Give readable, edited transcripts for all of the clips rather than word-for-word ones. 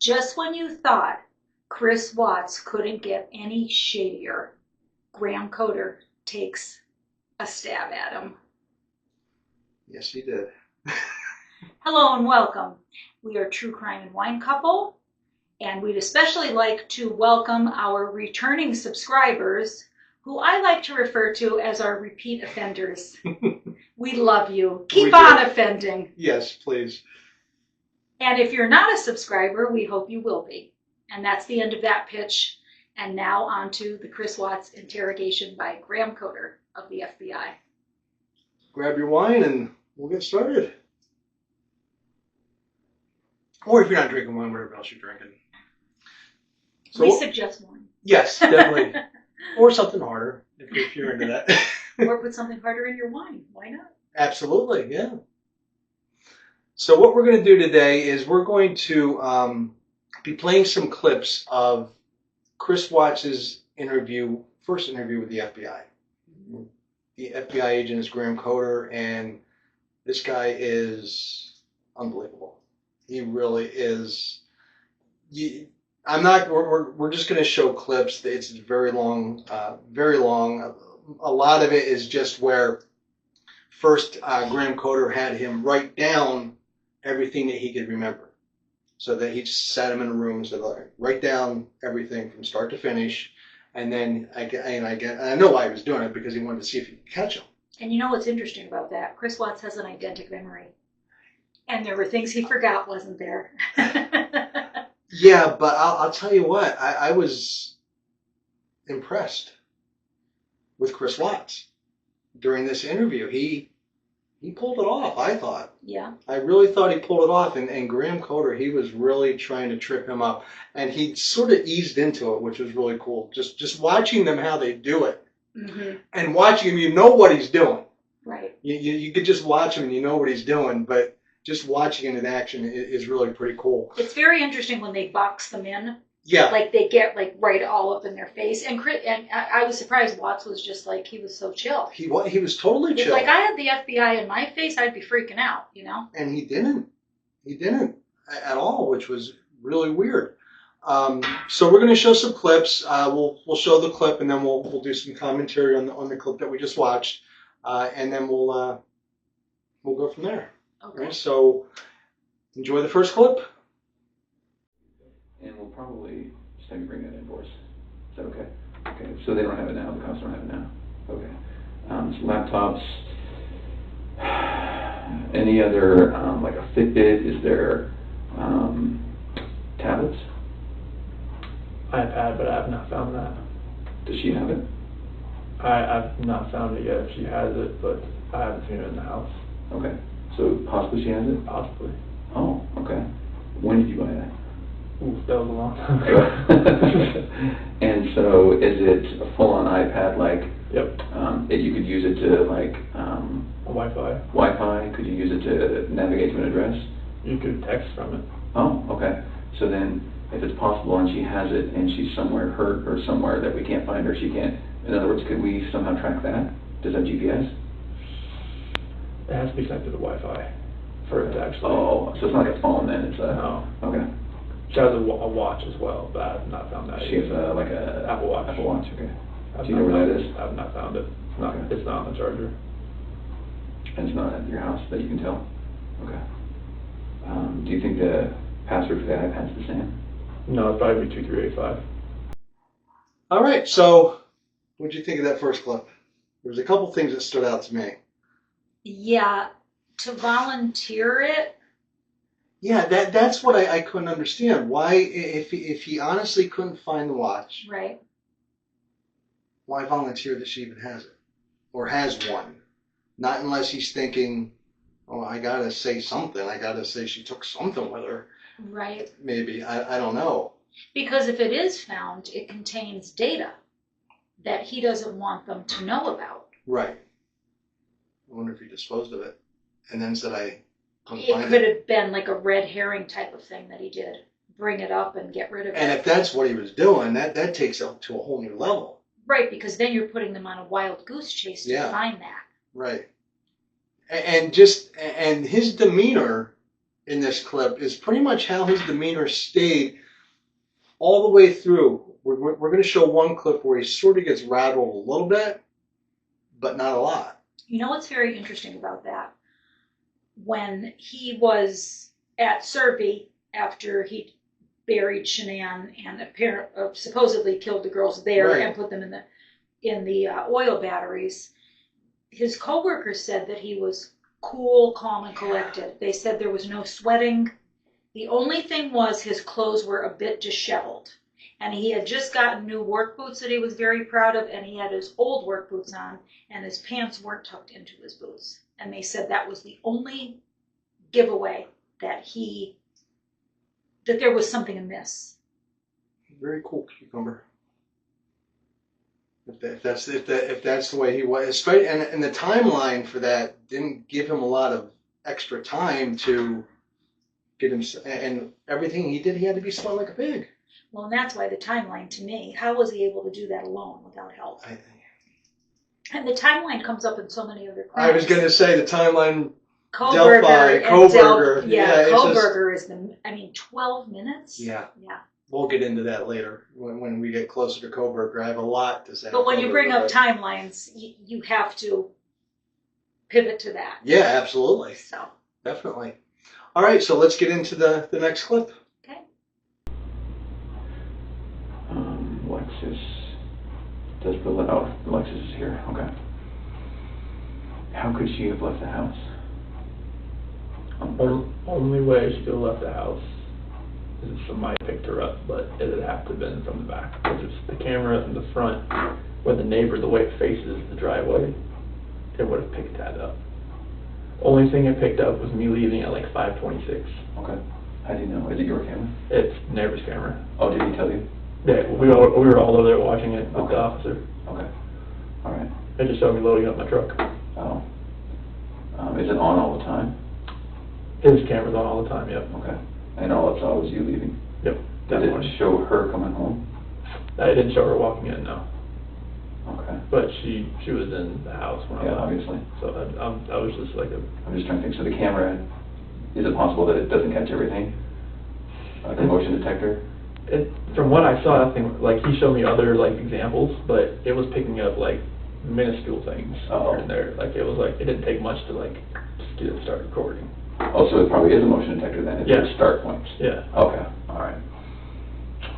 Just when you thought Chris Watts couldn't get any shadier, Graham Coder takes a stab at him. Yes, he did. Hello and welcome. We are True Crime and Wine Couple, and we'd especially like to welcome our returning subscribers, who I like to refer to as our repeat offenders. We love you. Keep on offending. Yes, please. And if you're not a subscriber, we hope you will be. And that's the end of that pitch. And now on to the Chris Watts interrogation by Graham Coder of the FBI. Grab your wine and we'll get started. Or if you're not drinking wine, whatever else you're drinking. So, we suggest wine. Yes, definitely. Or something harder, if you're into that. Or put something harder in your wine. Why not? Absolutely, yeah. So what we're going to do today is we're going to be playing some clips of Chris Watts' first interview with the FBI. The FBI agent is Graham Coder, and this guy is unbelievable. He really is. We're just going to show clips. It's very long, very long. A lot of it is just where first Graham Coder had him write down everything that he could remember. So that he just sat him in a room and said, all right, write down everything from start to finish. And then I know why he was doing it, because he wanted to see if he could catch him. And you know what's interesting about that? Chris Watts has an eidetic memory. And there were things he forgot, wasn't there? Yeah, but I'll tell you what, I was impressed with Chris Watts during this interview. He pulled it off, I thought. Yeah. I really thought he pulled it off. And Graham Coder, he was really trying to trip him up. And he sort of eased into it, which was really cool. Just watching them, how they do it. Mm-hmm. And watching him, you know what he's doing. Right. You could just watch him and you know what he's doing. But just watching it in action is really pretty cool. It's very interesting when they box them in. Yeah. Like they get right all up in their face. And I was surprised Watts was just he was so chill. He was totally chill. If I had the FBI in my face, I'd be freaking out, you know? And he didn't. He didn't at all, which was really weird. So we're going to show some clips. We'll show the clip, and then we'll do some commentary on the clip that we just watched, and then we'll go from there. Okay. Right, so enjoy the first clip. And we'll probably just have you bring that invoice. Is that okay? Okay, so they don't have it now, the cops don't have it now. Okay. So laptops, any other, like a Fitbit, is there tablets? iPad, but I have not found that. Does she have it? I've not found it yet. She has it, but I haven't seen it in the house. Okay, so possibly she has it? Possibly. Oh, okay. When did you buy that? Ooh, that was a long time ago. And so is it a full-on iPad, like? Yep. You could use it to, like, A Wi-Fi. Wi-Fi? Could you use it to navigate to an address? You could text from it. Oh, okay. So then, if it's possible and she has it and she's somewhere hurt or somewhere that we can't find her, she can't, in other words, could we somehow track that? Does that GPS? It has to be connected to Wi-Fi for it to actually... Oh, so it's not like a phone then, it's a... No. Okay. She has a watch as well, but I have not found that. She has like a... Apple Watch. Apple Watch, okay. Do you know where that is? I have not found it. Okay. It's not on the charger. And it's not at your house that you can tell? Okay. Do you think the password for the iPad's the same? No, it'd probably be 2385. All right, so what did you think of that first clip? There was a couple things that stood out to me. Yeah, to volunteer it. Yeah, that's what I couldn't understand. Why, if he honestly couldn't find the watch, Right. why volunteer that she even has it? Or has one? Not unless he's thinking, oh, I got to say something. I got to say she took something with her. Right. Maybe. I don't know. Because if it is found, it contains data that he doesn't want them to know about. Right. I wonder if he disposed of it and then said I couldn't It find could it. have been like a red herring type of thing that he did. Bring it up and get rid of And it. if that's what he was doing, that takes it to a whole new level. Right, because then you're putting them on a wild goose chase to Yeah. find that. Right. And his demeanor in this clip is pretty much how his demeanor stayed all the way through. We're going to show one clip where he sort of gets rattled a little bit, but not a lot. You know what's very interesting about that? When he was at Survey after he buried Shanann and supposedly killed the girls there Right. and put them in the oil batteries, his coworkers said that he was cool, calm, and collected. They said there was no sweating. The only thing was his clothes were a bit disheveled. And he had just gotten new work boots that he was very proud of, and he had his old work boots on, and his pants weren't tucked into his boots. And they said that was the only giveaway that there was something amiss. Very cool cucumber. If that's the way he was, and the timeline for that didn't give him a lot of extra time to get him, and everything he did, he had to be spun like a pig. Well, and that's why the timeline to me, how was he able to do that alone without help? And the timeline comes up in so many other crimes. I was going to say the timeline. Kohberger. Kohberger is 12 minutes? Yeah. Yeah. We'll get into that later when we get closer to Kohberger. I have a lot to say. But when you bring up timelines, you have to pivot to that. Yeah, absolutely. So. Definitely. All right, so let's get into the next clip. Okay. Alexis does fill it out. Alexis is here. Okay. How could she have left the house? Only way she could have left the house is if somebody picked her up, but it would have to have been from the back. Because it's the camera in the front where the neighbor, the way it faces the driveway, it would have picked that up. Only thing it picked up was me leaving at like 5:26. Okay. How do you know? Is it your camera? It's neighbor's camera. Oh, did he tell you? Yeah, we were all over there watching it with the officer. Okay. All right. They just showed me loading up my truck. Oh. Is it on all the time? His camera's on all the time, yep. Okay. And all it saw was you leaving? Yep. Did it show her coming home? I didn't show her walking in, no. Okay. But she was in the house when I Yeah, left. obviously. So I was just like I'm just trying to think. So the camera, is it possible that it doesn't catch everything? Like a motion detector? From what I saw, I think, like, he showed me other, like, examples, but it was picking up, like, minuscule things here and there. Like, it was like, it didn't take much to, like, just get it start recording. Oh, so it probably is a motion detector then? It's Yeah. start points? Yeah. Okay, all right.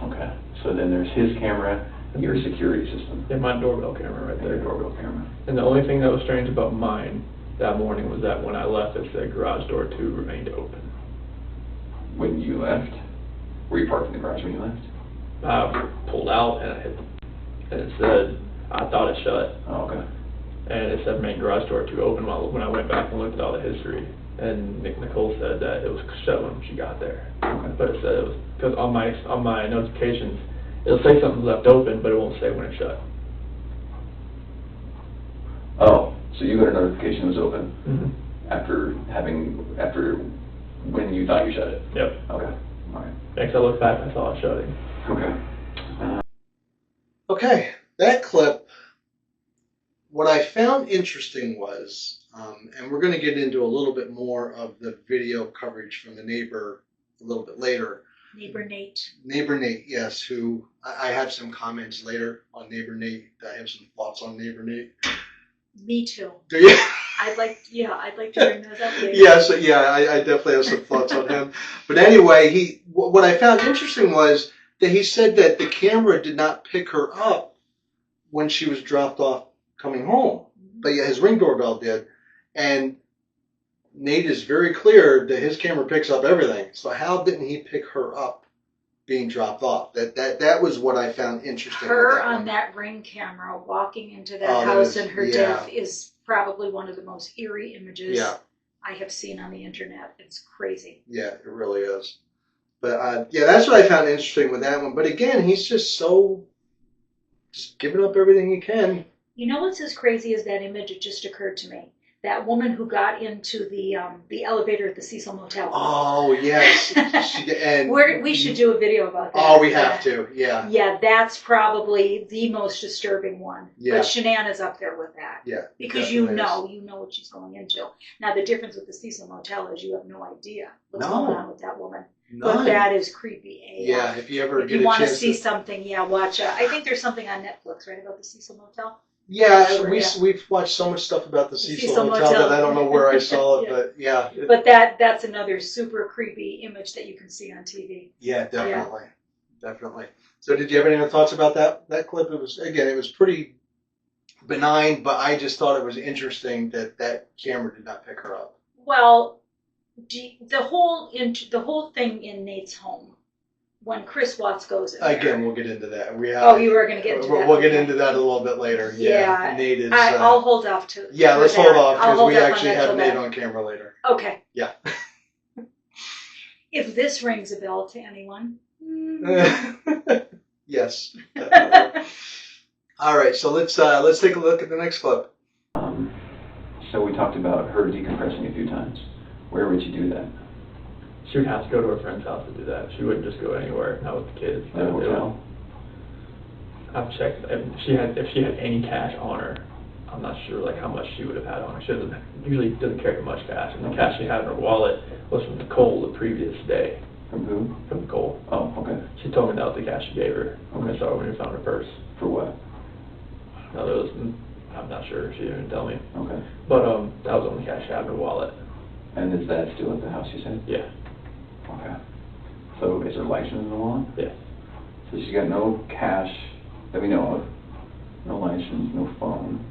Okay, so then there's his camera, your security system. And my doorbell camera right And your there. doorbell camera. And the only thing that was strange about mine that morning was that when I left, it said garage door 2 remained open. When you left? Were you parked in the garage when you left? I pulled out and I hit, and it said, I thought it shut. Oh, okay. And it said main garage door 2 open when I went back and looked at all the history. And Nicole said that it was shut when she got there. Okay. But it said it was, because on my notifications, it'll say something's left open, but it won't say when it's shut. Oh, so you got a notification it was open Mm-hmm. after when you thought you shut it? Yep. Okay, all right. Next I looked back, I saw it shutting. Okay. Okay, that clip, what I found interesting was, and we're going to get into a little bit more of the video coverage from the neighbor a little bit later. Neighbor Nate. Neighbor Nate, yes, who I have some comments later on Neighbor Nate. I have some thoughts on Neighbor Nate. Me too. Do you? I'd like to bring those up later. Yes, I definitely have some thoughts on him. But anyway, what I found interesting was that he said that the camera did not pick her up when she was dropped off coming home, but yeah, his Ring doorbell did. And Nate is very clear that his camera picks up everything. So how didn't he pick her up being dropped off? That was what I found interesting. Her on that Ring camera walking into that house and her death is probably one of the most eerie images I have seen on the internet. It's crazy. Yeah, it really is. But that's what I found interesting with that one. But again, he's just giving up everything he can. You know what's as crazy as that image? It just occurred to me. that woman who got into the elevator at the Cecil Motel. Oh, yes. We should do a video about that. Oh, we have to. Yeah. Yeah, that's probably the most disturbing one. Yeah. But Shanann is up there with that. Yeah. Because you know what she's going into. Now, the difference with the Cecil Motel is you have no idea what's going on with that woman. None. But that is creepy AF. Yeah, if you ever if get you a want to chance see something, watch. I think there's something on Netflix, right, about the Cecil Motel. Yeah, we've watched so much stuff about the Cecil Motel that I don't know where I saw it, but yeah. But that's another super creepy image that you can see on TV. Yeah, definitely, definitely. So, did you have any other thoughts about that clip? It was pretty benign, but I just thought it was interesting that camera did not pick her up. Well, the whole thing in Nate's home, when Chris Watts goes in again, we'll get into that. You were going to get into that. We'll get into that a little bit later. Yeah, Nate is. I'll hold off to. Yeah, let's hold off because we actually have Nate then. on camera later. Okay. Yeah. If this rings a bell to anyone. Yes. All right, so let's take a look at the next clip. So we talked about her decompressing a few times. Where would you do that? She would have to go to her friend's house to do that. She wouldn't just go anywhere, not with the kids. At a hotel? I've checked. If she had any cash on her, I'm not sure how much she would have had on her. She usually doesn't carry much cash, and the cash she had in her wallet was from Nicole the previous day. From who? From Nicole. Oh, okay. She told me that was the cash she gave her. Okay. I saw her when we found her purse. For what? No, I'm not sure. She didn't tell me. Okay. But that was the only cash she had in her wallet. And is that still at the house, you said? Yeah. Okay. So is her license in the wallet? Yeah. So she's got no cash that we know of, no license, no phone.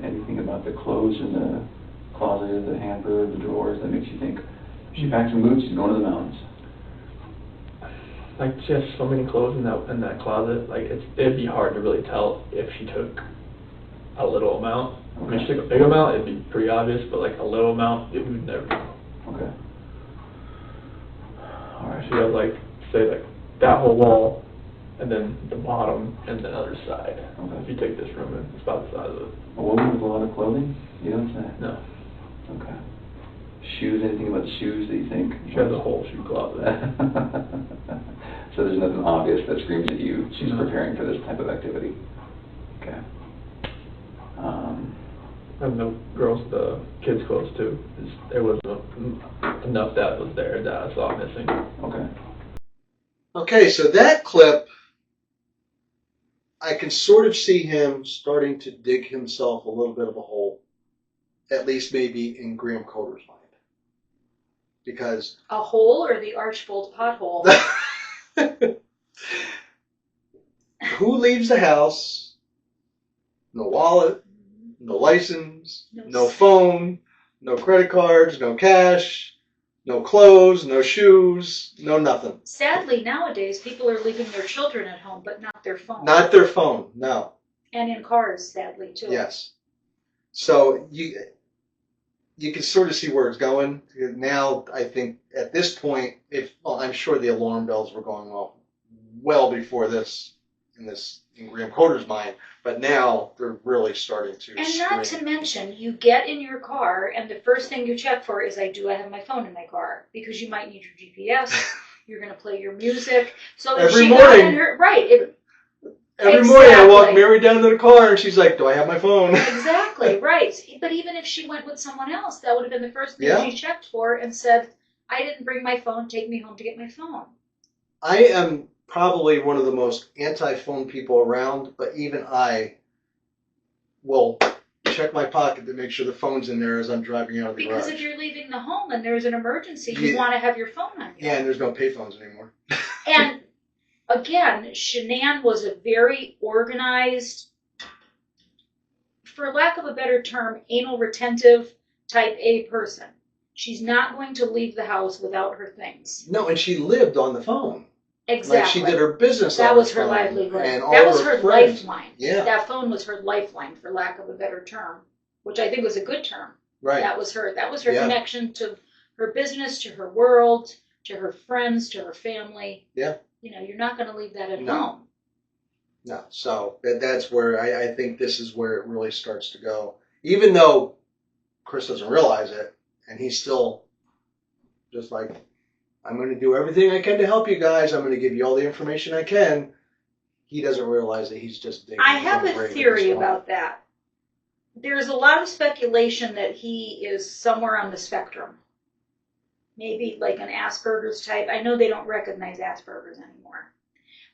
Anything about the clothes in the closet, the hamper, the drawers that makes you think she packed some boots, she's going to the mountains? She has so many clothes in that closet. It'd be hard to really tell if she took a little amount. Okay. I mean, if she took a big amount, it'd be pretty obvious. But a little amount, it would never know. Okay. All right. She has say that whole wall, and then the bottom, and the other side. Okay. If you take this room, and it's about the size of it. A woman with a lot of clothing? You don't say? No. Okay. Shoes, anything about the shoes that you think? She has a whole shoe closet. So there's nothing obvious that screams at you she's No. preparing for this type of activity? Okay. And the kids' clothes too. There wasn't enough that was there that I saw missing. Okay. Okay, so that clip, I can sort of see him starting to dig himself a little bit of a hole, at least maybe in Graham Coder's mind. Because a hole or the Archbold pothole? who leaves the house? No wallet, no license, no phone, no credit cards, no cash, no clothes, no shoes, no nothing. Sadly, nowadays, people are leaving their children at home, but not their phone. Not their phone, no. And in cars, sadly, too. Yes. So you can sort of see where it's going. Now, I think at this point, I'm sure the alarm bells were going off well before this in Graham Coder's mind, but now they're really starting to And scream. not to mention, you get in your car, and the first thing you check for is, do I have my phone in my car? Because you might need your GPS. You're going to play your music. So if Every she morning. got in her Every morning I walk Exactly. Mary down to the car and she's like, do I have my phone? Exactly, right. But even if she went with someone else, that would have been the first thing Yeah. she checked for and said, I didn't bring my phone, take me home to get my phone. I am probably one of the most anti-phone people around, but even I will check my pocket to make sure the phone's in there as I'm driving out of the Because garage. if you're leaving the home and there's an emergency, you Yeah. want to have your phone on you. Yeah, and there's no payphones anymore. And again, Shanann was a very organized, for lack of a better term, anal retentive type A person. She's not going to leave the house without her things. No, and she lived on the phone. Exactly. Like she did her business That on was the her phone. livelihood. And all That was her friends. lifeline. Yeah. That phone was her lifeline, for lack of a better term, which I think was a good term. Right. That was her Yeah. connection to her business, to her world, to her friends, to her family. Yeah. You're not going to leave that at No. home. No. So that's where I think this is where it really starts to go. even though Chris doesn't realize it, and he's still just like, I'm going to do everything I can to help you guys. I'm going to give you all the information I can. He doesn't realize that he's just digging. I have a theory about that. There's a lot of speculation that he is somewhere on the spectrum. Maybe like an Asperger's type. I know they don't recognize Asperger's anymore.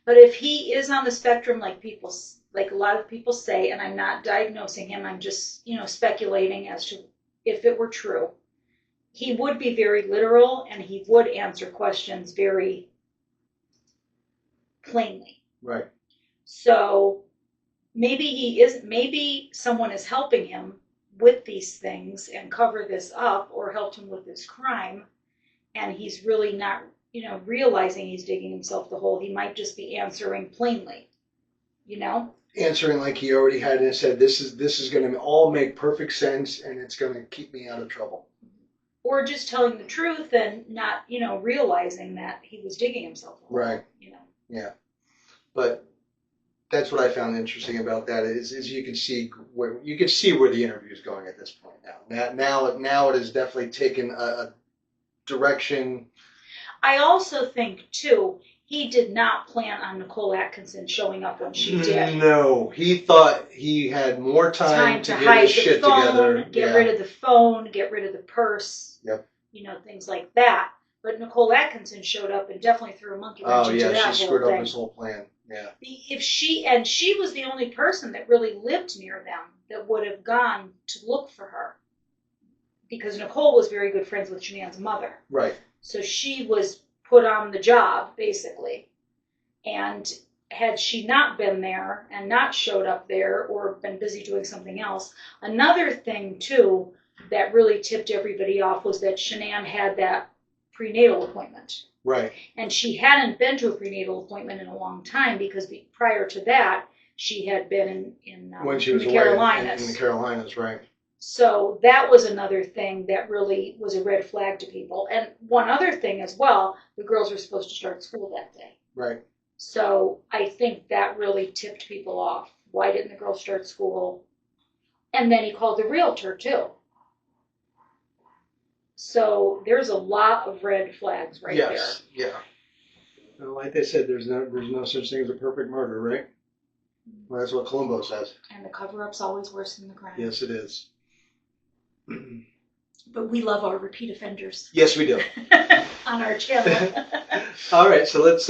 But if he is on the spectrum like a lot of people say, and I'm not diagnosing him, I'm just, speculating as to if it were true, he would be very literal and he would answer questions very plainly. Right. So maybe someone is helping him with these things and cover this up, or helped him with this crime, and he's really not, realizing he's digging himself the hole. He might just be answering plainly, Answering like he already had and said, this is going to all make perfect sense, and it's going to keep me out of trouble. Or just telling the truth and not, realizing that he was digging himself a hole. Right. Yeah. But that's what I found interesting about that is you can see where the interview is going at this point now. Now it has definitely taken a direction. I also think too, he did not plan on Nicole Atkinson showing up when she did. No, he thought he had more time to get hide his the shit phone, together. Get rid of the phone, get rid of the purse. Yep. Things like that. But Nicole Atkinson showed up and definitely threw a monkey wrench into that whole thing. She screwed up his whole plan. Yeah. She was the only person that really lived near them that would have gone to look for her, because Nicole was very good friends with Shanann's mother. Right. So she was put on the job basically, and had she not been there and not showed up there or been busy doing something else, another thing too that really tipped everybody off was that Shanann had that prenatal appointment. Right. And she hadn't been to a prenatal appointment in a long time, because prior to that, she had been in when she was the away Carolinas. In the Carolinas, right. So that was another thing that really was a red flag to people. And one other thing as well, the girls were supposed to start school that day. Right. So I think that really tipped people off. Why didn't the girls start school? And then he called the realtor too. So there's a lot of red flags right there. Yes, yeah. Well, like they said, there's no such thing as a perfect murder, right? Well, that's what Columbo says. And the cover-up's always worse than the crime. Yes, it is. But we love our repeat offenders. Yes, we do. On our channel. All right, so let's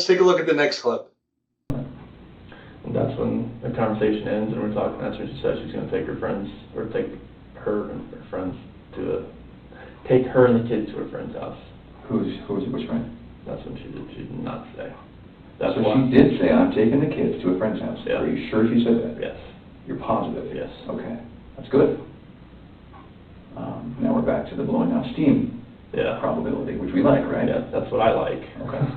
take a look at the next clip. And that's when the conversation ends, and we're talking. That's when she says she's going to take her friends, or take her and her friends take her and the kids to her friend's house. Which friend? That's when she did not say. So she did say, I'm taking the kids to a friend's house. Yeah. Are you sure she said that? Yes. You're positive? Yes. Okay, that's good. Now we're back to the blowing off steam probability, which we like, right? Yeah, that's what I like. Okay.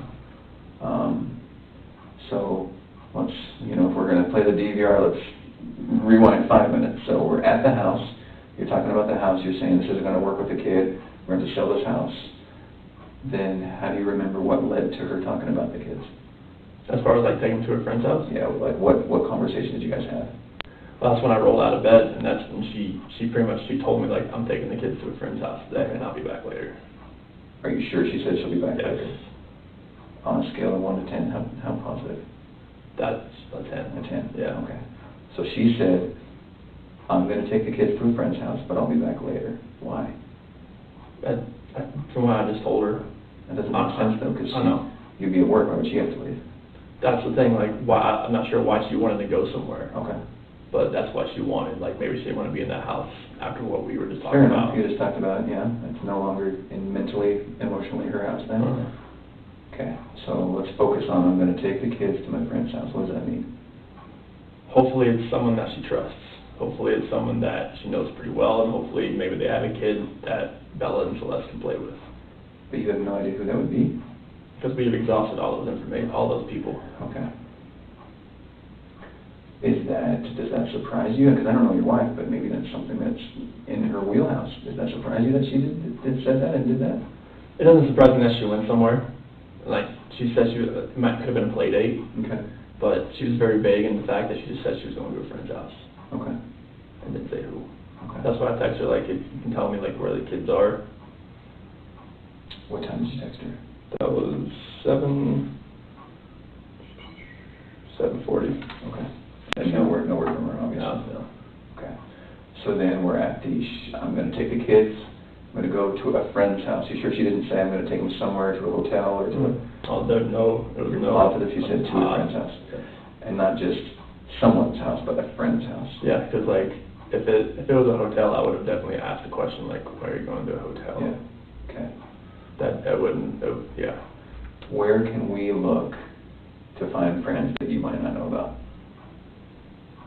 So let's, if we're going to play the DVR, let's rewind 5 minutes. So we're at the house. You're talking about the house. You're saying this isn't going to work with the kid. We're going to sell this house. Then how do you remember what led to her talking about the kids? As far as like taking them to her friend's house? Yeah, like what conversation did you guys have? Well, that's when I rolled out of bed, and that's when she pretty much told me, like, I'm taking the kids to a friend's house today, and I'll be back later. Are you sure she said she'll be back later? Yes. On a scale of 1 to 10, how positive? That's a 10. A 10? Yeah. Okay. So she said, I'm going to take the kids to a friend's house, but I'll be back later. Why? From what I just told her. That doesn't make sense, though, because you'd be at work. Why would she have to leave? That's the thing, like, why, I'm not sure why she wanted to go somewhere. Okay. But that's what she wanted. Like, maybe she didn't want to be in that house after what we were just talking Fair about. enough. You just talked about, it's no longer mentally, emotionally her house then. Okay. So let's focus on, I'm going to take the kids to my friend's house. What does that mean? Hopefully it's someone that she trusts. Hopefully it's someone that she knows pretty well, and hopefully maybe they have a kid that Bella and Celeste can play with. But you have no idea who that would be? Because we've exhausted all those people. Okay. Does that surprise you? Because I don't know your wife, but maybe that's something that's in her wheelhouse. Does that surprise you that she said that and did that? It doesn't surprise me that she went somewhere. Like, she said it could have been a play date. Okay. But she was very vague in the fact that she just said she was going to a friend's house. Okay. and didn't say who. Okay. That's why I texted her, like, if you can tell me, like, where the kids are. What time did you text her? That was 7:40. Okay. And no word from her, obviously? No. Okay. So then we're at I'm gonna take the kids, I'm gonna go to a friend's house. You sure she didn't say I'm gonna take them somewhere to a hotel or to a... Oh, there was no... Positive you said to a friend's house. And not just someone's house, but a friend's house. Yeah, because, like, if it was a hotel, I would have definitely asked the question, like, why are you going to a hotel? Yeah, okay. That wouldn't, yeah. Where can we look to find friends that you might not know about?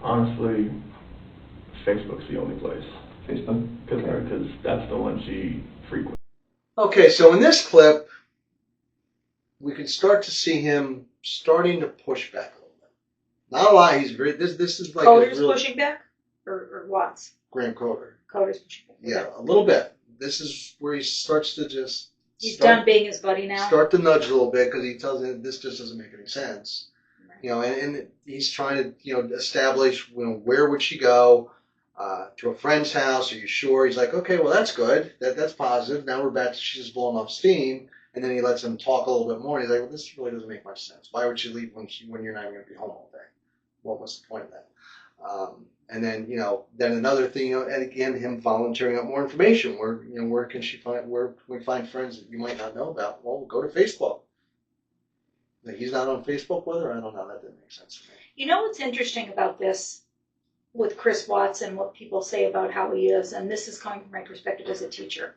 Honestly, Facebook's the only place. Facebook? Because that's the one she frequents. Okay, so in this clip, we can start to see him starting to push back a little bit. Not a lot. He's very. This is like Coder's a real pushing back, or Watts? Graham Coder. Coder's pushing back. Yeah, a little bit. This is where he starts to just. He's done being his buddy now. Start to nudge a little bit because he tells him this just doesn't make any sense. Right. You know, and he's trying to establish where would she go. To a friend's house, are you sure? He's like, okay, well, that's good. That's positive. Now we're back to she's just blowing off steam. And then he lets him talk a little bit more. And he's like, well, this really doesn't make much sense. Why would she leave when you're not even going to be home all day? What was the point of that? And then, then another thing, and again, him volunteering out more information. Where can we find friends that you might not know about? Well, go to Facebook. Like, he's not on Facebook with her? I don't know. That didn't make sense to me. You know what's interesting about this? With Chris Watts and what people say about how he is, and this is coming from my perspective as a teacher.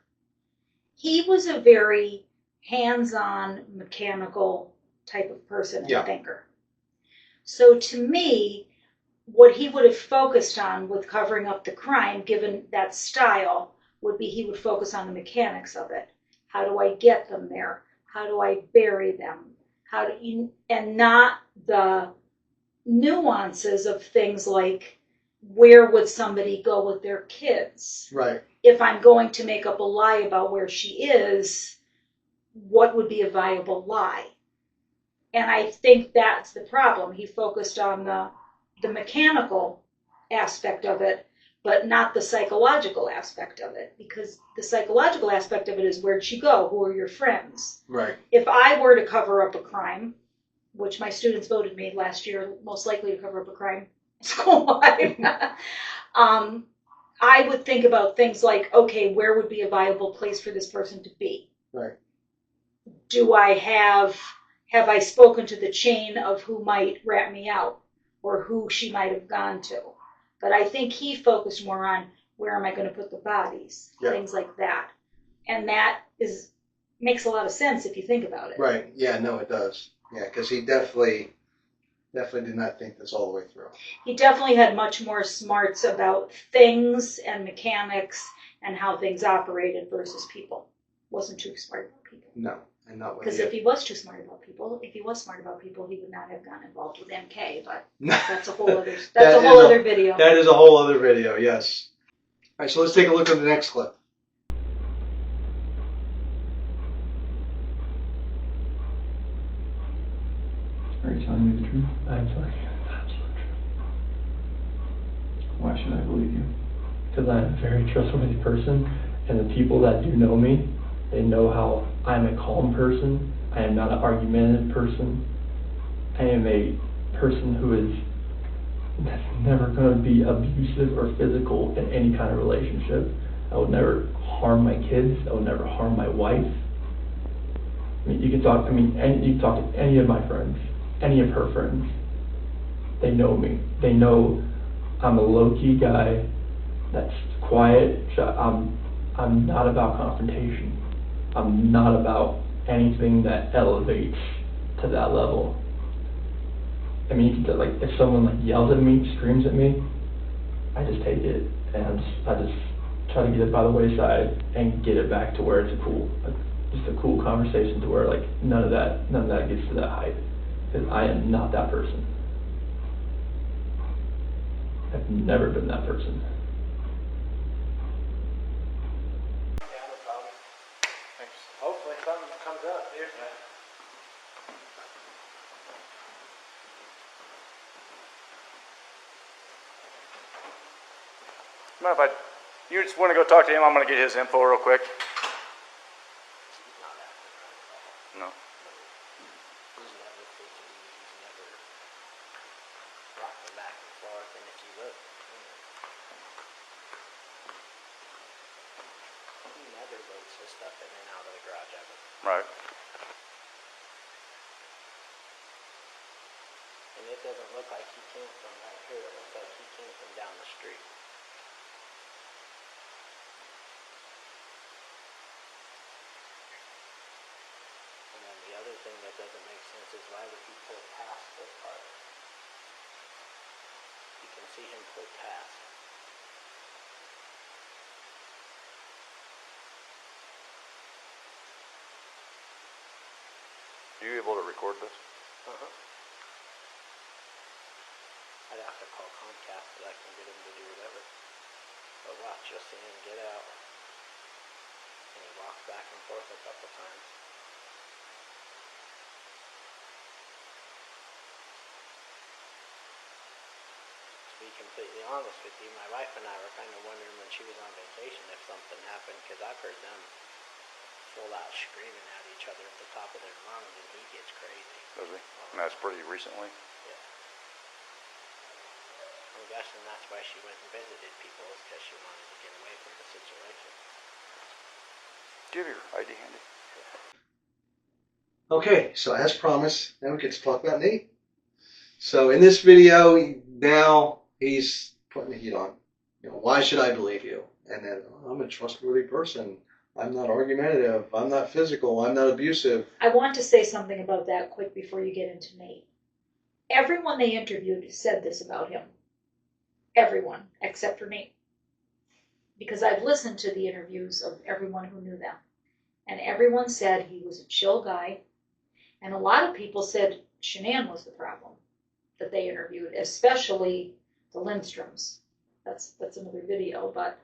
He was a very hands-on, mechanical type of person and thinker. So to me, what he would have focused on with covering up the crime, given that style, would be he would focus on the mechanics of it. How do I get them there? How do I bury them? And not the nuances of things like, where would somebody go with their kids? Right. If I'm going to make up a lie about where she is, what would be a viable lie? And I think that's the problem. He focused on the mechanical aspect of it, but not the psychological aspect of it. Because the psychological aspect of it is, where'd she go? Who are your friends? Right. If I were to cover up a crime, which my students voted me last year most likely to cover up a crime, school-wide, I would think about things like, okay, where would be a viable place for this person to be? Right. Have I spoken to the chain of who might rat me out or who she might have gone to? But I think he focused more on, where am I going to put the bodies? Yeah. Things like that. And that makes a lot of sense if you think about it. Right. Yeah, no, it does. Yeah, because he definitely did not think this all the way through. He definitely had much more smarts about things and mechanics and how things operated versus people. Wasn't too smart about people. No, and not because if he was too smart about people, he would not have gotten involved with MK. But that's a whole other. That's a whole other video. That is a whole other video. Yes. All right, so let's take a look at the next clip. Are you telling me the truth? I'm telling you the absolute truth. Why should I believe you? Because I'm a very trustworthy person, and the people that do know me, they know how I'm a calm person. I am not an argumentative person. I am a person who is never going to be abusive or physical in any kind of relationship. I would never harm my kids. I would never harm my wife. I mean, you can talk to any of my friends, any of her friends. They know me. They know I'm a low-key guy that's quiet. I'm not about confrontation. I'm not about anything that elevates to that level. I mean, you can, like, if someone yells at me, screams at me, I just take it and I just try to get it by the wayside and get it back to where it's just a cool conversation to where none of that gets to that height, because I am not that person. I've never been that person. Hopefully something comes up here. Mind if you just want to go talk to him? I'm going to get his info real quick. No. He's never fidgety, he's never rocking back and forth, and if you look, he never loads his stuff in and out of the garage ever. Right. And it doesn't look like he came from right here, it looks like he came from down the street. And then the other thing that doesn't make sense is why would he pull past this part? You can see him pull past. Are you able to record this? Uh-huh. I'd have to call Comcast, but I can get him to do whatever. But watch, you'll see him get out. And he walks back and forth a couple times. To be completely honest with you, my wife and I were kind of wondering when she was on vacation if something happened, because I've heard them full out screaming at each other at the top of their lungs, and he gets crazy. Does he? And that's pretty recently. Yeah. I'm guessing that's why she went and visited people, is because she wanted to get away from the situation. Do you have your ID handy? Okay, so as promised, now we get to talk about Nate. So in this video, now he's putting the heat on. You know, why should I believe you? And then, oh, I'm a trustworthy person. I'm not argumentative. I'm not physical. I'm not abusive. I want to say something about that quick before you get into Nate. Everyone they interviewed said this about him. Everyone, except for Nate. Because I've listened to the interviews of everyone who knew them. And everyone said he was a chill guy. And a lot of people said Shanann was the problem that they interviewed, especially the Lindstroms. That's another video, but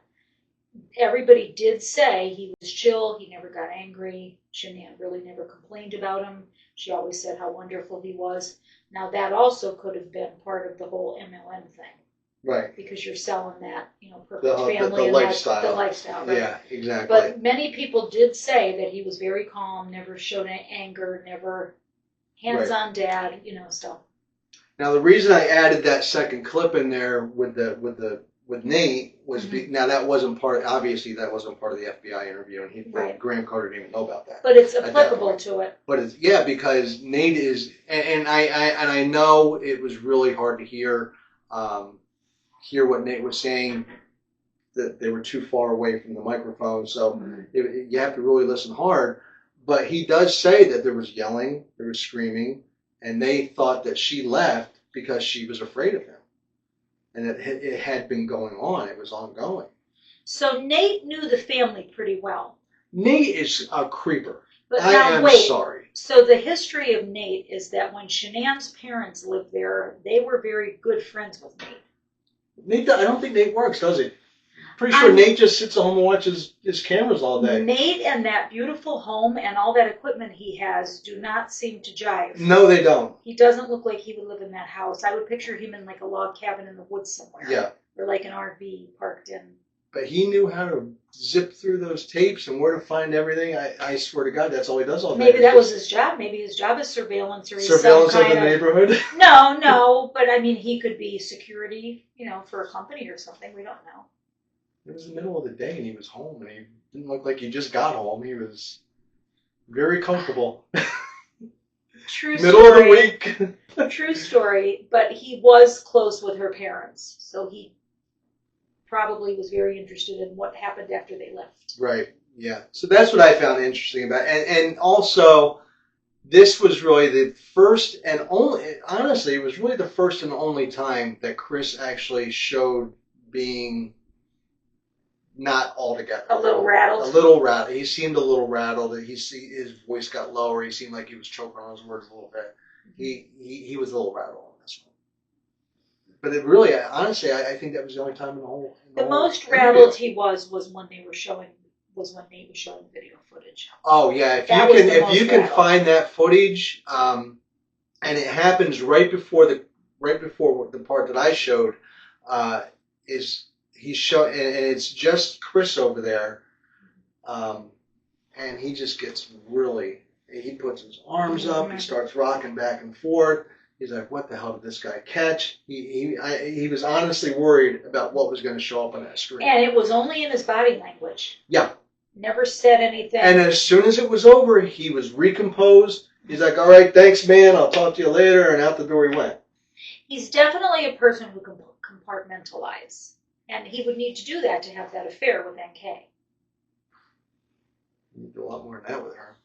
everybody did say he was chill, he never got angry. Shanann really never complained about him. She always said how wonderful he was. Now that also could have been part of the whole MLM thing. Right. Because you're selling that, perfect The family and lifestyle. the lifestyle, right? Yeah, exactly. But many people did say that he was very calm, never showed any anger, never hands-on dad, stuff. Now the reason I added that second clip in there with Nate was now that wasn't obviously that wasn't part of the FBI interview, and Right. Graham Carter didn't even know about that. But it's applicable to it. But it's because Nate is, and I know it was really hard to hear what Nate was saying, that they were too far away from the microphone, so you have to really listen hard. But he does say that there was yelling, there was screaming, and they thought that she left because she was afraid of him. And it had been going on. It was ongoing. So Nate knew the family pretty well. Nate is a creeper. But I now am wait. sorry. So the history of Nate is that when Shanann's parents lived there, they were very good friends with Nate. I don't think Nate works, does he? Pretty sure Nate just sits at home and watches his cameras all day. Nate and that beautiful home and all that equipment he has do not seem to jive. No, they don't. He doesn't look like he would live in that house. I would picture him in like a log cabin in the woods somewhere. Yeah. Or like an RV parked in. But he knew how to zip through those tapes and where to find everything. I swear to God, that's all he does all day. Maybe that was his job. Maybe his job is surveillance, or he's surveillance some of the kind neighborhood. No, but I mean, he could be security, for a company or something. We don't know. It was the middle of the day and he was home, and he didn't look like he just got home. He was very comfortable. True Middle story. of the week. True story, but he was close with her parents, so he probably was very interested in what happened after they left. Right, yeah. So that's what I found interesting about it. And also, this was really the first and only, honestly, it was really the first and only time that Chris actually showed being not altogether. A little rattled. A little rattled. He seemed a little rattled. His voice got lower. He seemed like he was choking on his words a little bit. He was a little rattled on this one. But it really, honestly, I think that was the only time in the whole. The most rattled he was when Nate was showing the video footage. Oh yeah, if you can find that footage, and it happens right before the part that I showed, is and it's just Chris over there, and he just gets he puts his arms up, he starts rocking back and forth. He's like, what the hell did this guy catch? He was honestly worried about what was going to show up on that screen. And it was only in his body language. Yeah. Never said anything. And as soon as it was over, he was recomposed. He's like, all right, thanks, man. I'll talk to you later. And out the door he went. He's definitely a person who can compartmentalize. And he would need to do that to have that affair with NK. You do a lot more than that with her.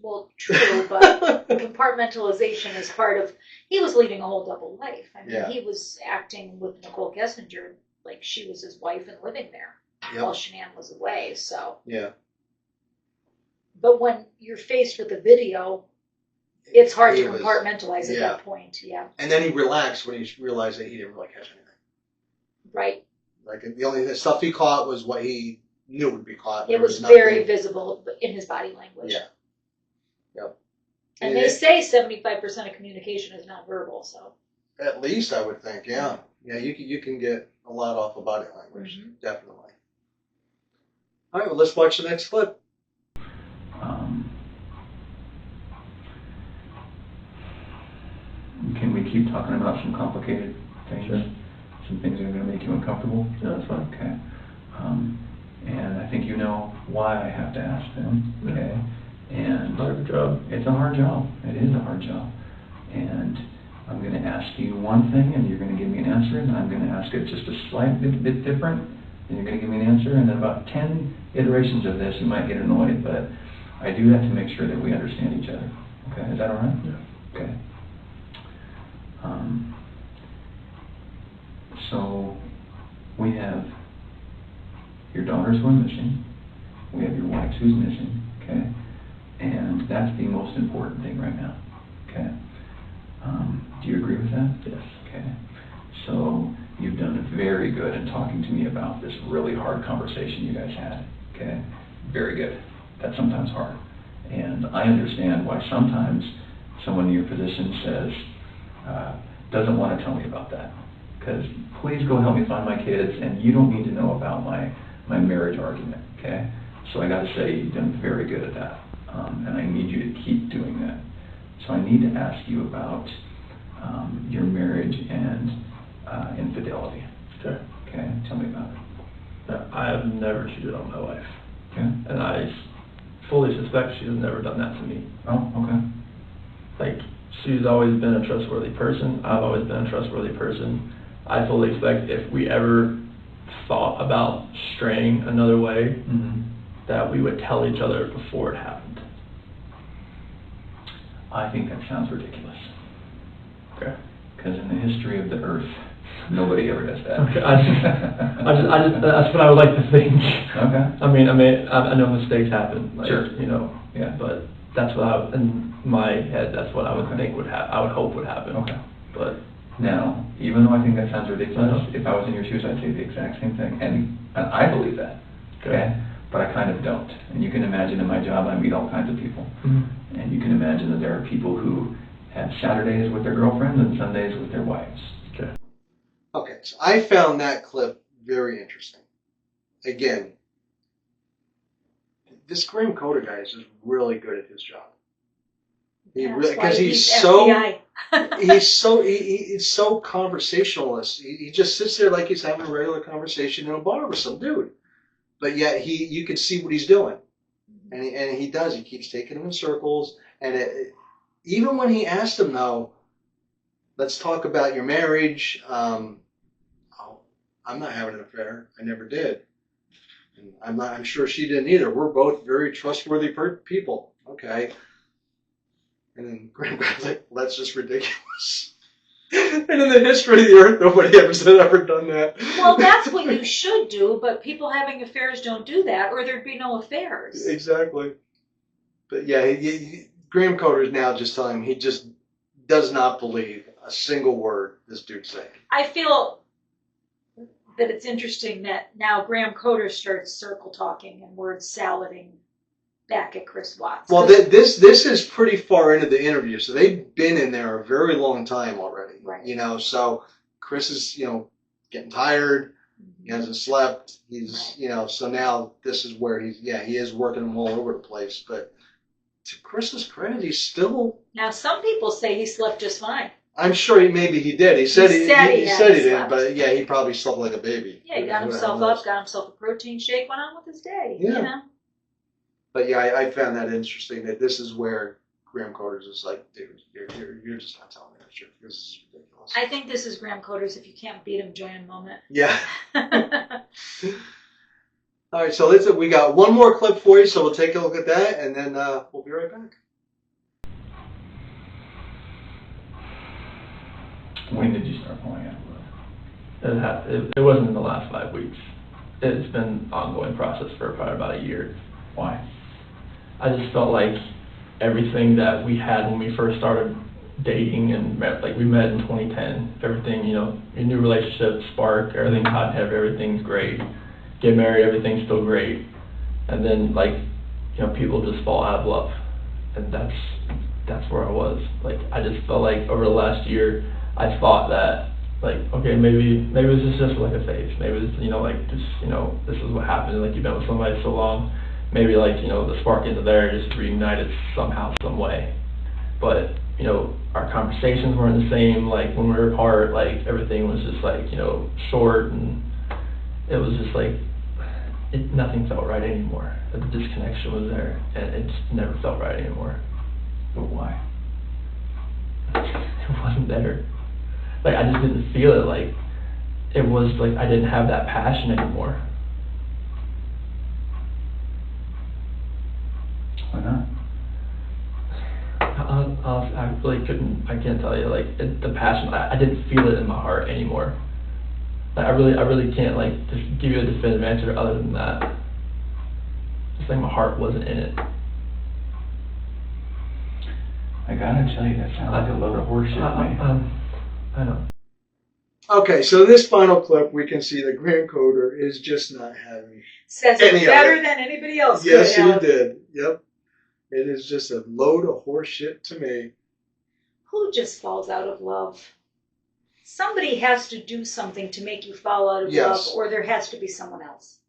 Well, true, but compartmentalization is part of... He was leading a whole double life. I mean, he was acting with Nicole Kessinger like she was his wife and living there while Shanann was away, so... Yeah. But when you're faced with a video, it's hard to compartmentalize at that point, And then he relaxed when he realized that he didn't really catch anything. Right. Like, the stuff he caught was what he knew would be caught. It was very visible in his body language. Yeah. Yep. And they say 75% of communication is nonverbal, so. At least I would think, yeah. Yeah, you can get a lot off of body language, definitely. All right, well, let's watch the next clip. Can we keep talking about some complicated things? Sure. Some things that are going to make you uncomfortable? Yeah, that's fine. Okay. And I think you know why I have to ask them, okay? And hard job. It's a hard job. It is a hard job. And I'm going to ask you one thing, and you're going to give me an answer, and I'm going to ask it just a slight bit different, and you're going to give me an answer, and then about 10 iterations of this, you might get annoyed, but I do have to make sure that we understand each other. Okay, is that all right? Yeah. Okay. So we have your daughters who are missing. We have your wife who's missing. Okay, and that's the most important thing right now. Okay. Do you agree with that? Yes. Okay. So you've done very good in talking to me about this really hard conversation you guys had. Okay. Very good. That's sometimes hard, and I understand why sometimes someone in your position says doesn't want to tell me about that. Because please go help me find my kids, and you don't need to know about my marriage argument, okay? So I got to say, you've done very good at that, and I need you to keep doing that. So I need to ask you about your marriage and infidelity. Sure. Okay, tell me about it. Now, I have never cheated on my wife. Okay. And I fully suspect she has never done that to me. Oh, okay. Like, she's always been a trustworthy person. I've always been a trustworthy person. I fully expect if we ever thought about straying another way, that we would tell each other before it happened. I think that sounds ridiculous. Okay. Because in the history of the earth, nobody ever does that. Okay. I just, that's what I would like to think. Okay. I know mistakes happen. Like, Sure. You know. Yeah. But that's what in my head, that's what I would think would happen. I would hope would happen. Okay. But now, even though I think that sounds ridiculous, if I was in your shoes, I'd say the exact same thing. And I believe that. Okay. But I kind of don't. And you can imagine in my job, I meet all kinds of people. And you can imagine that there are people who have Saturdays with their girlfriends and Sundays with their wives. Okay. Okay, so I found that clip very interesting. Again, this Graham Coder guy is just really good at his job. He really, because he's so conversationalist. He just sits there like he's having a regular conversation in a bar with some dude, but yet you can see what he's doing, and he does. He keeps taking him in circles, and even when he asked him though, let's talk about your marriage. I'm not having an affair. I never did. And I'm sure she didn't either. We're both very trustworthy people. Okay. And then Graham was like, well, that's just ridiculous. And in the history of the earth, nobody has ever done that. Well, that's what you should do, but people having affairs don't do that, or there'd be no affairs. Exactly. But yeah, Graham Coder is now just telling him he just does not believe a single word this dude's saying. I feel that it's interesting that now Graham Coder starts circle talking and word salading back at Chris Watts. Well, this is pretty far into the interview, so they've been in there a very long time already. Right. So Chris is, getting tired. He hasn't slept. He's, so now this is where he is working them all over the place. But to Chris's credit, he's still. Now, some people say he slept just fine. I'm sure he did. He said he hadn't didn't, slept. but yeah, he probably slept like a baby. Yeah, he got himself up, got himself a protein shake, went on with his day. Yeah. But yeah, I found that interesting that this is where Graham Coders is like, dude, you're just not telling me the truth. This is ridiculous. I think this is Graham Coders. If you can't beat him, join a moment. Yeah. All right, so we got one more clip for you, so we'll take a look at that, and then we'll be right back. When did you start pulling out? It wasn't in the last 5 weeks. It's been an ongoing process for probably about a year. Why? I just felt like everything that we had when we first started dating and we met in 2010, everything, your new relationship, spark, everything's hot and heavy, everything's great. Get married, everything's still great. And then people just fall out of love. And that's where I was. I just felt like over the last year, I thought that, okay, maybe this is just like a phase. Maybe this, this is what happened. You've been with somebody so long. Maybe the spark isn't there, just reignited somehow, some way. But our conversations weren't the same. When we were apart, everything was just short, and it was just nothing felt right anymore. The disconnection was there, and it just never felt right anymore. But why? It wasn't there. I just didn't feel it. It was I didn't have that passion anymore. Why not? I really couldn't. I can't tell you. The passion. I didn't feel it in my heart anymore. I really can't just give you a definitive answer other than that. It's my heart wasn't in it. I gotta tell you, that sounds like a load of horseshit to me. I know. Okay, so this final clip, we can see that Graham Coder is just not having. Says Any it of better it. than anybody else. Yes, could he have. did. Yep. It is just a load of horseshit to me. Who just falls out of love? Somebody has to do something to make you fall out of Yes. love, or there has to be someone else.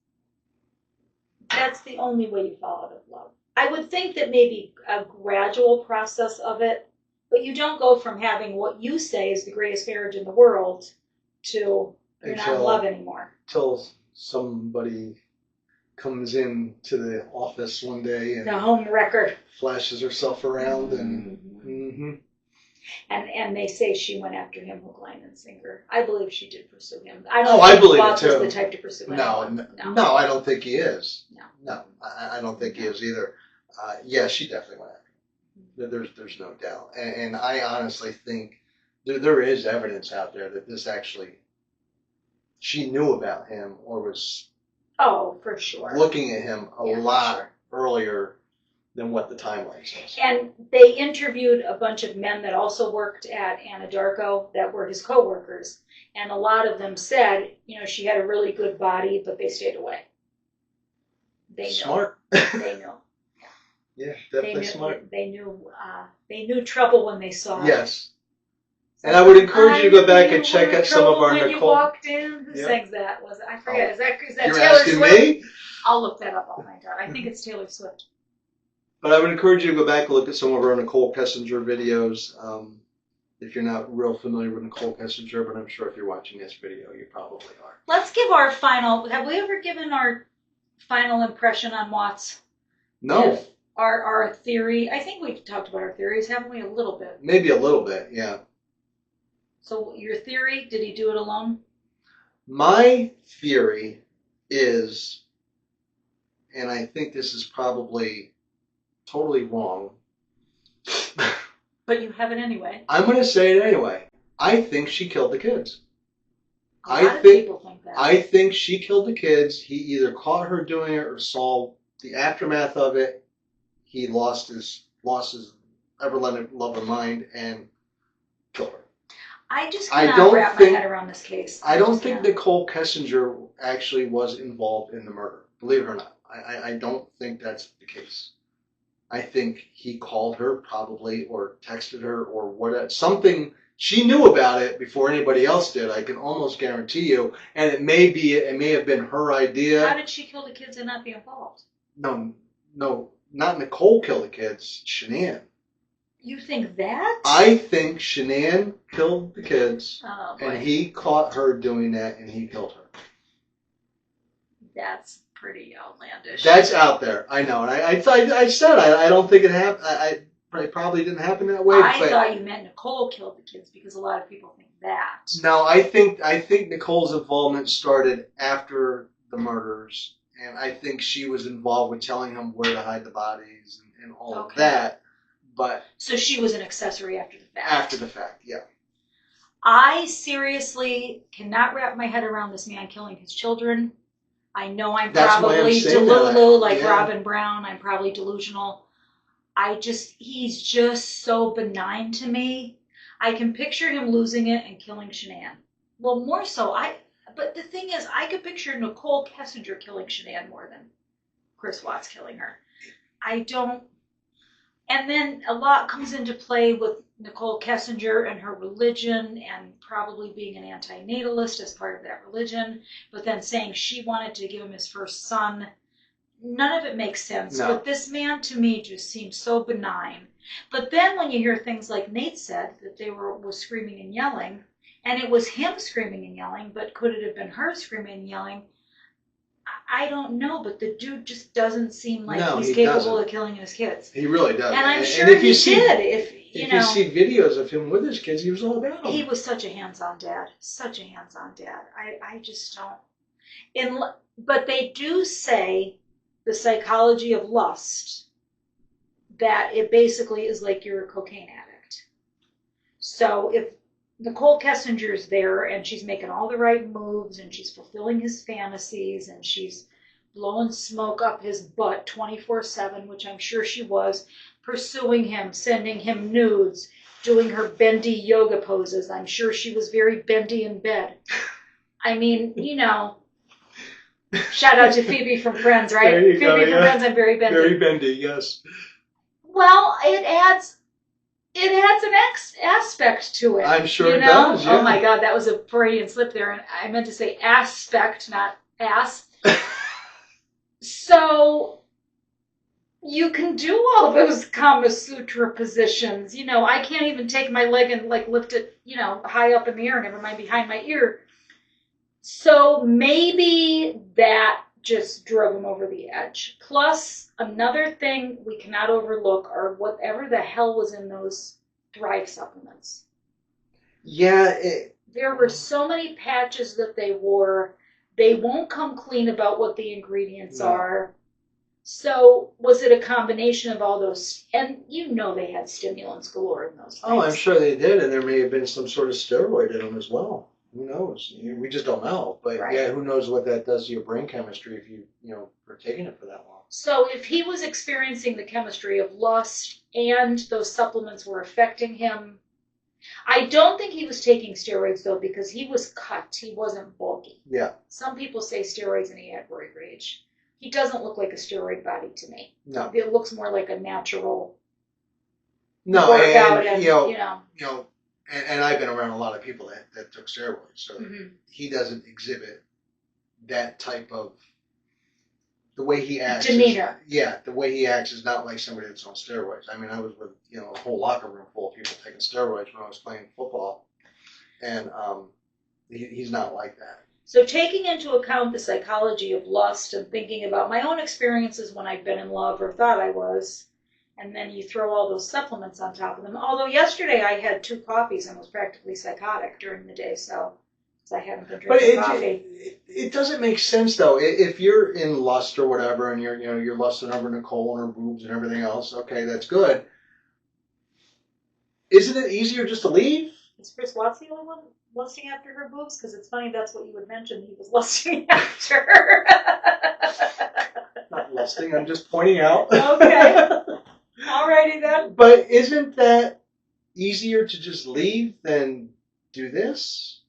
That's the only way you fall out of love. I would think that maybe a gradual process of it, but you don't go from having what you say is the greatest marriage in the world to you're not in love anymore. Till somebody comes in to the office one day and The home wrecker. flashes herself around and And they say she went after him hook, line, and sinker. I believe she did pursue him. I I believe Bob it too. was the type to pursue him. No, I don't think he is. No. I don't think he is either. Yeah, she definitely went after him. There's no doubt. And I honestly think there is evidence out there that this actually, she knew about him or was for sure. looking at him a lot sure. earlier than what the timeline says. And they interviewed a bunch of men that also worked at Anadarko that were his co-workers. And a lot of them said, she had a really good body, but they stayed away. They knew. Smart. They knew. Yeah, definitely smart. They knew trouble when they saw it. Yes. And I would encourage you to go back and check out some of our when Nicole. You walked in, who sings that? I forget. Is that You're Taylor asking Swift? me? I'll look that up. I'll find out. I think it's Taylor Swift. But I would encourage you to go back and look at some of our Nicole Kessinger videos. If you're not real familiar with Nicole Kessinger, but I'm sure if you're watching this video, you probably are. Let's give our final. Have we ever given our final impression on Watts? No. Our theory. I think we've talked about our theories, haven't we? A little bit. Maybe a little bit, yeah. So your theory, did he do it alone? My theory is, and I think this is probably totally wrong. But you have it anyway. I'm going to say it anyway. I think she killed the kids. A lot of people think that. I think she killed the kids. He either caught her doing it or saw the aftermath of it. He lost his ever-loving mind and killed her. I just cannot wrap my head around this case. I don't think Nicole Kessinger actually was involved in the murder. Believe it or not. I don't think that's the case. I think he called her probably or texted her or whatever. Something she knew about it before anybody else did. I can almost guarantee you. And it may have been her idea. How did she kill the kids and not be involved? No, not Nicole killed the kids. Shanann. You think that? I think Shanann killed the kids, Oh, boy. and he caught her doing that, and he killed her. That's pretty outlandish. That's out there. I know. And I said I don't think it happened. It probably didn't happen that way. I but thought you meant Nicole killed the kids because a lot of people think that. no, I think Nicole's involvement started after the murders, and I think she was involved with telling him where to hide the bodies and all of that. But so she was an accessory after the fact. After the fact, yeah. I seriously cannot wrap my head around this man killing his children. I know I'm That's why I'm probably saying delulu that. like Yeah. Robin Brown. I'm probably delusional. He's just so benign to me. I can picture him losing it and killing Shanann. Well, more so, but the thing is, I could picture Nicole Kessinger killing Shanann more than Chris Watts killing her. I don't. And then a lot comes into play with Nicole Kessinger and her religion and probably being an anti-natalist as part of that religion, but then saying she wanted to give him his first son. None of it makes sense. No. But this man to me just seems so benign. But then when you hear things like Nate said, that they was screaming and yelling, and it was him screaming and yelling, but could it have been her screaming and yelling? I don't know, but the dude just doesn't seem like No, he's he capable doesn't. of killing his kids. He really does. And I'm And sure if he you see, did. If you see videos of him with his kids, he was all about them. he was such a hands-on dad. Such a hands-on dad. I just don't. But they do say the psychology of lust, that it basically is like you're a cocaine addict. So if Nicole Kessinger's there and she's making all the right moves and she's fulfilling his fantasies and she's blowing smoke up his butt 24/7, which I'm sure she was, pursuing him, sending him nudes, doing her bendy yoga poses. I'm sure she was very bendy in bed. I mean, shout out to Phoebe from Friends, right? There you Phoebe go, from yeah. Friends, I'm very bendy. Very bendy, yes. Well, it adds an aspect to it. I'm sure it does, yeah. Oh my God, that was a Freudian slip there, and I meant to say aspect, not ass. So you can do all those Kama Sutra positions. I can't even take my leg and lift it, high up in the air, never mind behind my ear. So maybe that just drove him over the edge. Plus, another thing we cannot overlook are whatever the hell was in those Thrive supplements. Yeah. There were so many patches that they wore. They won't come clean about what the ingredients are. So was it a combination of all those? And they had stimulants galore in those things. Oh, I'm sure they did, and there may have been some sort of steroid in them as well. Who knows? We just don't know. But Right. yeah, who knows what that does to your brain chemistry if you are taking it for that long. So if he was experiencing the chemistry of lust and those supplements were affecting him, I don't think he was taking steroids though, because he was cut. He wasn't bulky. Yeah. Some people say steroids and he had roid rage. He doesn't look like a steroid body to me. No. It looks more like a natural workout, and and I've been around a lot of people that took steroids, so he doesn't exhibit that type of the way he acts. Demeanor. The way he acts is not like somebody that's on steroids. I mean, I was with a whole locker room full of people taking steroids when I was playing football, and he's not like that. So taking into account the psychology of lust and thinking about my own experiences when I've been in love or thought I was, and then you throw all those supplements on top of them. Although yesterday I had 2 coffees and was practically psychotic during the day, so I haven't been drinking coffee. It doesn't make sense though. If you're in lust or whatever, and you're lusting over Nicole and her boobs and everything else, okay, that's good. Isn't it easier just to leave? Is Chris Watts the only one lusting after her boobs? Because it's funny that's what you would mention. He was lusting after her. Not lusting. I'm just pointing out. Okay. Alrighty then. But isn't that easier to just leave than do this?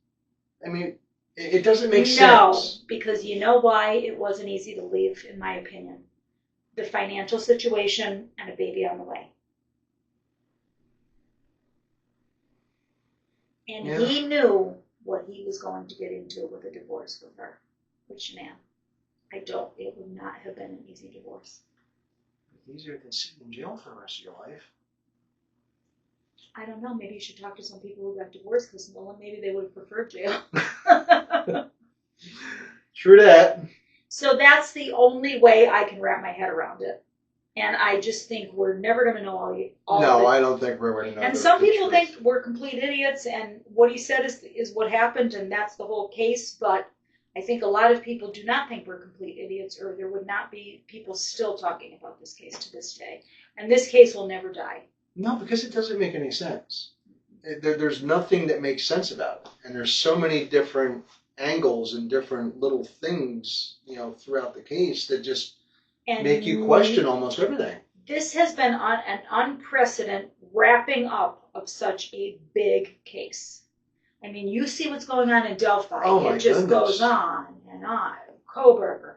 I mean, it doesn't make sense. No, because you know why it wasn't easy to leave, in my opinion. the financial situation, and a baby on the way. And Yeah. he knew what he was going to get into with a divorce with her, with Shanann. It would not have been an easy divorce. Easier than sitting in jail for the rest of your life. I don't know, maybe you should talk to some people who got divorced, because maybe they would have preferred jail. True that. So that's the only way I can wrap my head around it. And I just think we're never going to know all No, of it. I don't think we're going to know. And the- some the people truth. think we're complete idiots, and what he said is what happened, and that's the whole case. But I think a lot of people do not think we're complete idiots, or there would not be people still talking about this case to this day. And this case will never die. No, because it doesn't make any sense. There's nothing that makes sense about it. And there's so many different angles and different little things, throughout the case that just And make you question almost everything. This has been an unprecedented wrapping up of such a big case. I mean, you see what's going on in Delphi. Oh, my it just goodness. goes on and on. Koberger,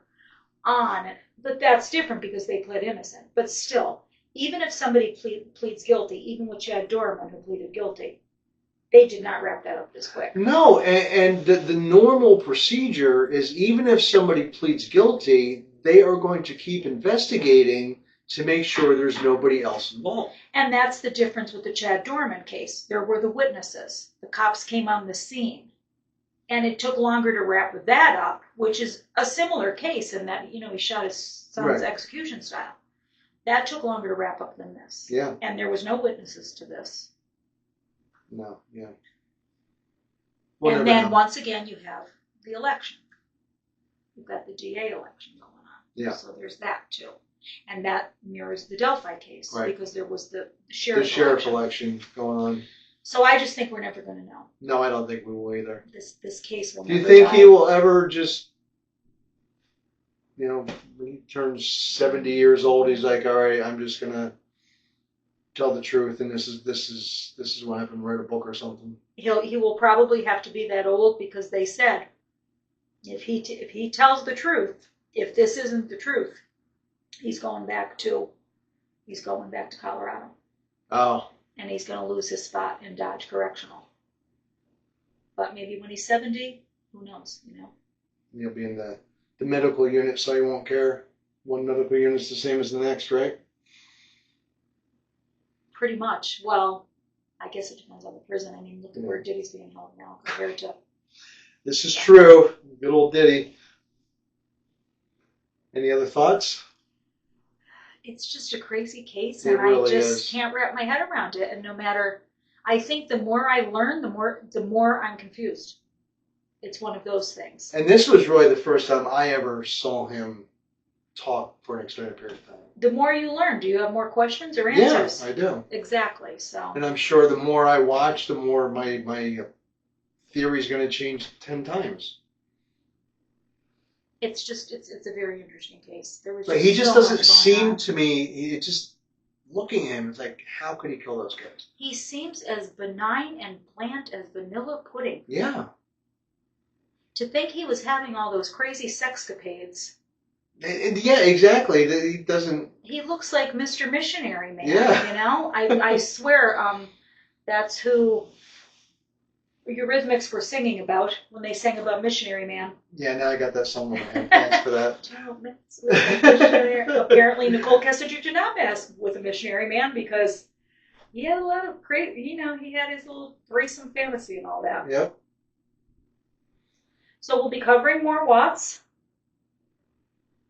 on. But that's different because they pled innocent. But still, even if somebody pleads guilty, even with Chad Dorman who pleaded guilty, they did not wrap that up this quick. No, and the normal procedure is even if somebody pleads guilty, they are going to keep investigating to make sure there's nobody else involved. And that's the difference with the Chad Dorman case. There were the witnesses. The cops came on the scene. And it took longer to wrap that up, which is a similar case in that, he shot his son's execution style. That took longer to wrap up than this. Yeah. And there was no witnesses to this. No, yeah. And then once again, you have the election. You've got the DA election going on. Yeah. So there's that too. And that mirrors the Delphi case because there was the sheriff election going on. So I just think we're never going to know. No, I don't think we will either. This case will Do never you think die. he will ever just, when he turns 70 years old, he's like, all right, I'm just going to tell the truth, and this is what happened, write a book or something. He will probably have to be that old because they said if he tells the truth, if this isn't the truth, he's going back to Colorado. Oh. And he's going to lose his spot in Dodge Correctional. But maybe when he's 70, who knows, He'll be in the medical unit, so he won't care. One medical unit's the same as the next, right? Pretty much. Well, I guess it depends on the prison. I mean, look at where Diddy's being held now compared to... This is true. Good old Diddy. Any other thoughts? It's just a crazy case, It and really I just is. can't wrap my head around it. And no matter... I think the more I learn, the more I'm confused. It's one of those things. And this was really the first time I ever saw him talk for an extended period of time. The more you learn, do you have more questions or answers? Yeah, I do. Exactly. So. And I'm sure the more I watch, the more my theory is going to change 10 times. It's just it's a very interesting case. There was. But he just so doesn't much going seem on. to me. It just looking at him, it's like, how could he kill those kids? He seems as benign and bland as vanilla pudding. Yeah. To think he was having all those crazy sexcapades. And yeah, exactly. He doesn't. He looks like Mr. Missionary Man. Yeah. I swear, that's who Eurythmics were singing about when they sang about Missionary Man. Yeah, now I got that song in my head. Thanks for that. Don't mess with a missionary. Apparently, Nicole Kessinger did not mess with a missionary man because he had a lot of crazy. He had his little threesome fantasy and all that. Yep. So we'll be covering more Watts.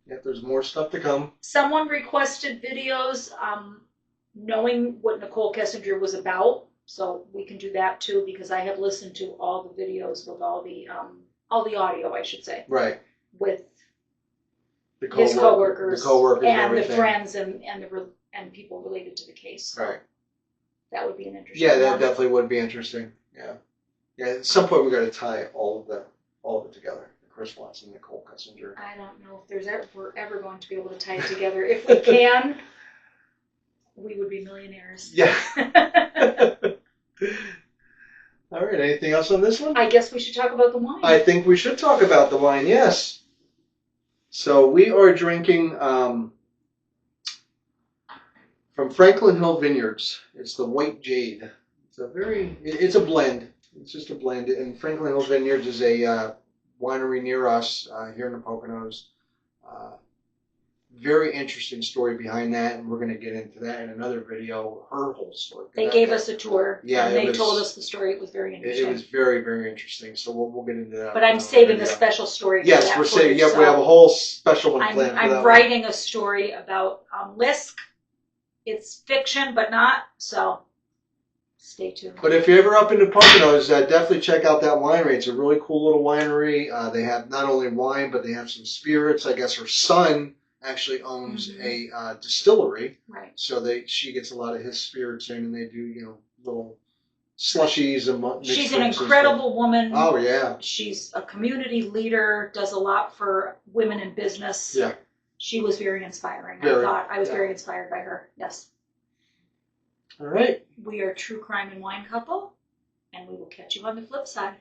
Yep. There's more stuff to come. Someone requested videos knowing what Nicole Kessinger was about, so we can do that too because I have listened to all the videos with all the audio, I should say, Right. with His coworkers, and and everything. the friends and people related to the case. So Right. that would be an interesting. Yeah, that one. definitely would be interesting. Yeah. Yeah. At some point, we got to tie all of it together. Chris Watts and Nicole Kessinger. I don't know if we're ever going to be able to tie it together. If we can, we would be millionaires. Yeah. All right. Anything else on this one? I guess we should talk about the wine. I think we should talk about the wine. Yes. So we are drinking from Franklin Hill Vineyards. It's the White Jade. It's a blend. It's just a blend. And Franklin Hill Vineyards is a winery near us here in the Poconos. Very interesting story behind that, and we're going to get into that in another video, her whole story. They gave us a tour, Yeah, and they told us the story. It was very interesting. It was very, very interesting, so we'll get into that. But I'm saving a special story for that. Yes, we're saving, we have a whole special one planned for that. I'm writing a story about Lisk. It's fiction, but not, so stay tuned. But if you're ever up in the Poconos, definitely check out that winery. It's a really cool little winery. They have not only wine, but they have some spirits. I guess her son actually owns a distillery, right? So she gets a lot of his spirits in, and they do little slushies and. She's an incredible woman. Oh yeah. She's a community leader. Does a lot for women in business. Yeah. She was very inspiring. I was very inspired by her. Yes. All right. We are True Crime and Wine Couple, and we will catch you on the flip side.